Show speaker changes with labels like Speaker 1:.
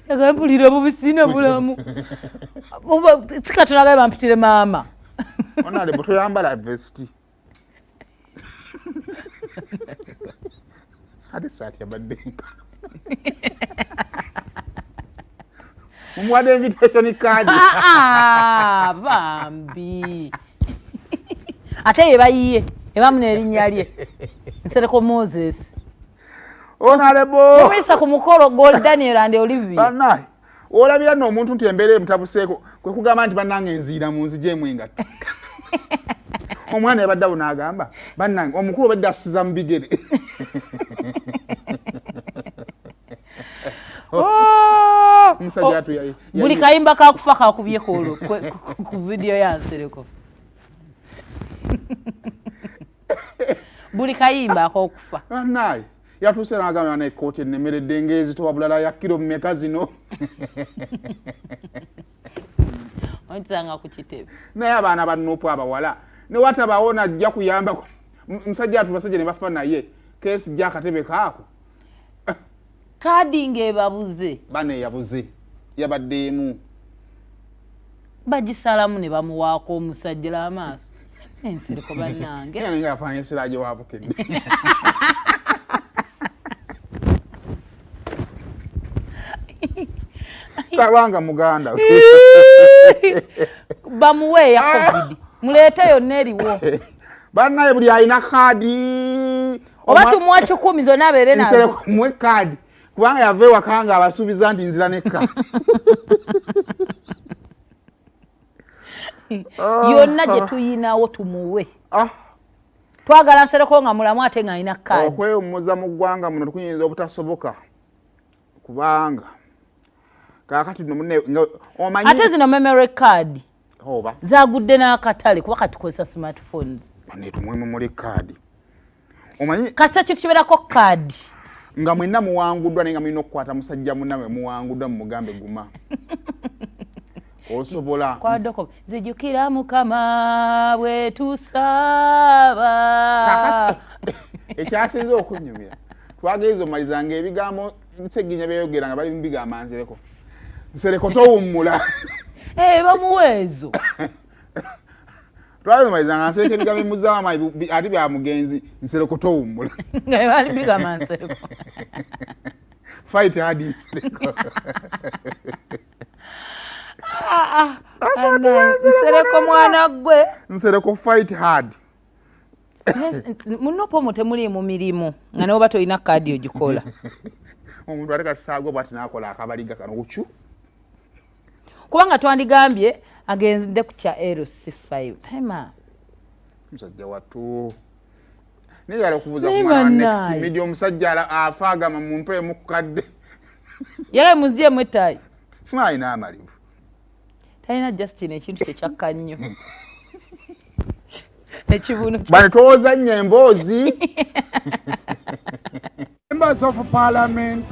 Speaker 1: Yagambulira bubisina bulamu. Sikatulaga bampitire mama.
Speaker 2: Ona le boto yambala vesti. Hadi saati yabaddenga. Umwade invitation card.
Speaker 1: Bambi. Ate yebayiye. Ebamune erinnya lye. Nsereko Moses.
Speaker 2: Honorable.
Speaker 1: Mwisa ku mukolo Gold Daniel and Olivia.
Speaker 2: Bannange. Olabira no omuntu nti embeere mutabuseeko kwe kugamba nti bannange nziira mu nzije mwingatta. Omwana yabadde n'agamba bannange omukulu badde asiza mu bigere. Musajja atu yayi.
Speaker 1: Buli kayimba kakufa kakubye ku video ya Nsereko. Buli kayimba akokufa.
Speaker 2: Bannange. Yatuse n'agamba na ekkooti ennemeredde ngezi towabulala ya kilo mmeka zino.
Speaker 1: Ontsanga ku Kitebe.
Speaker 2: Naye abaana ba NUP abawala ne watabaona ajja kuyamba musajja atu basajja ne bafa naye kesi jja Katebe kaako.
Speaker 1: Kadi ngebabuze.
Speaker 2: Bane yabuze yabaddeemu.
Speaker 1: Bagisalamu ne bamuwaako omusajja l'amaaso. Nsereko bannange.
Speaker 2: Yena nga afaananye siraaje waabukedde. Kubanga muganda.
Speaker 1: Bamuwe ya COVID. Muleeteyo neriwo.
Speaker 2: Bannaye buli alina kadi.
Speaker 1: Oba tumuwa 10 zonna abeere nazo.
Speaker 2: Nsereko muwe kadi. Kubanga yava ewaka nga abasuubiza nti nzira ne kadi.
Speaker 1: Yonna gye tuyinawo tumuwe. Twagala Nsereko nga mulamu ate nga alina kadi.
Speaker 2: Okwewummuza mu ggwanga muno tukuyinza obutasoboka. Kubanga kakati nomune omanyi
Speaker 1: ate zino memory card
Speaker 2: oba
Speaker 1: zagudde n'akatale kuba katukozesa smartphones
Speaker 2: bane tumwe memory card omanyi
Speaker 1: kasa kikiberako card
Speaker 2: nga mwenna muwanguddwa nenga mulina okukwata musajja munnawe muwanguddwa mugambe guma osobola
Speaker 1: kwadoko zijukira mukama bwe tusaba
Speaker 2: ekyasinze okunyumira twageze omalizanga ebigambo Nseginya beyogera nga bali mbigamba Nsereko. Nsereko towummula.
Speaker 1: Bamuwezo.
Speaker 2: Twali malizanga Nsereko ebigambo muzama ati bya mugenzi Nsereko towummula.
Speaker 1: Nga bali mbigamba Nsereko.
Speaker 2: Fight hard Nsereko.
Speaker 1: Nsereko mwana gwe.
Speaker 2: Nsereko fight hard.
Speaker 1: Munopo mutemuli mu mirimu nga ne oba toyina kadi ogikola.
Speaker 2: Omuntu aleka saago bwati nakola akabaliga kano uchu.
Speaker 1: Kubanga twandigambye agenze ku kya LC5. Hema.
Speaker 2: Musajja watu. Ne yalo kubuza kumana next medium musajja afaga mumpe mukadde.
Speaker 1: Yala muzije mwetai.
Speaker 2: Sima ina amalivu.
Speaker 1: Taina Justin ekintu kyakka nnyo. Ekibuno.
Speaker 2: Bale toza nyembozi.
Speaker 3: Members of Parliament,